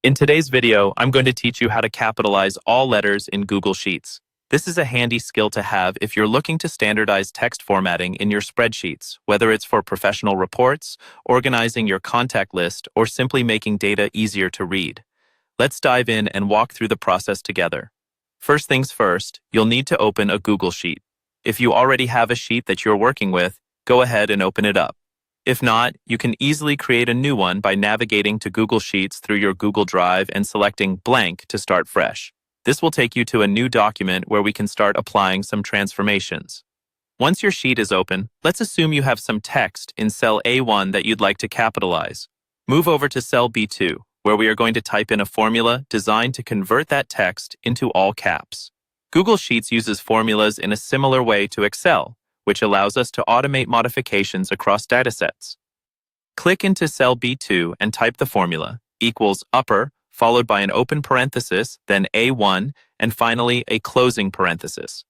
In today's video, I'm going to teach you how to capitalize all letters in Google Sheets. This is a handy skill to have if you're looking to standardize text formatting in your spreadsheets, whether it's for professional reports, organizing your contact list, or simply making data easier to read. Let's dive in and walk through the process together. First things first, you'll need to open a Google Sheet. If you already have a sheet that you're working with, go ahead and open it up. If not, you can easily create a new one by navigating to Google Sheets through your Google Drive and selecting Blank to start fresh. This will take you to a new document where we can start applying some transformations. Once your sheet is open, let's assume you have some text in cell A1 that you'd like to capitalize. Move over to cell B2, where we are going to type in a formula designed to convert that text into all caps. Google Sheets uses formulas in a similar way to Excel, which allows us to automate modifications across datasets. Click into cell B2 and type the formula, equals upper, followed by an open parenthesis, then A1, and finally a closing parenthesis.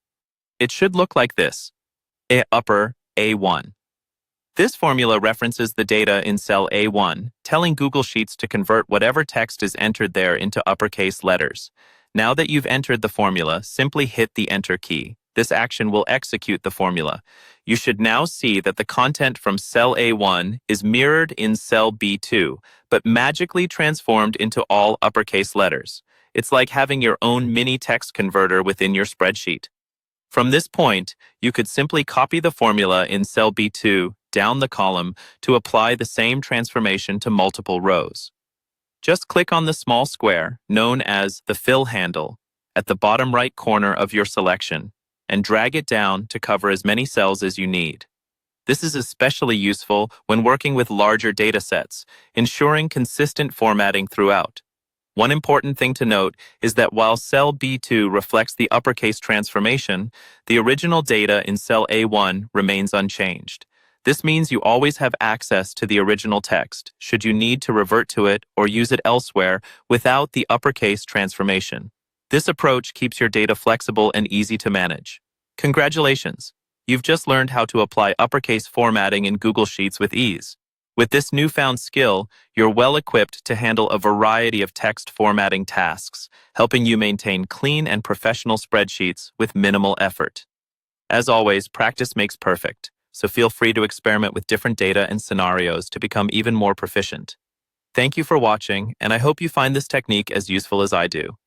It should look like this, upper A1. This formula references the data in cell A1, telling Google Sheets to convert whatever text is entered there into uppercase letters. Now that you've entered the formula, simply hit the Enter key. This action will execute the formula. You should now see that the content from cell A1 is mirrored in cell B2, but magically transformed into all uppercase letters. It's like having your own mini text converter within your spreadsheet. From this point, you could simply copy the formula in cell B2 down the column to apply the same transformation to multiple rows. Just click on the small square, known as the fill handle, at the bottom right corner of your selection, and drag it down to cover as many cells as you need. This is especially useful when working with larger data sets, ensuring consistent formatting throughout. One important thing to note is that while cell B2 reflects the uppercase transformation, the original data in cell A1 remains unchanged. This means you always have access to the original text, should you need to revert to it or use it elsewhere without the uppercase transformation. This approach keeps your data flexible and easy to manage. Congratulations! You've just learned how to apply uppercase formatting in Google Sheets with ease. With this newfound skill, you're well equipped to handle a variety of text formatting tasks, helping you maintain clean and professional spreadsheets with minimal effort. As always, practice makes perfect, so feel free to experiment with different data and scenarios to become even more proficient. Thank you for watching, and I hope you find this technique as useful as I do.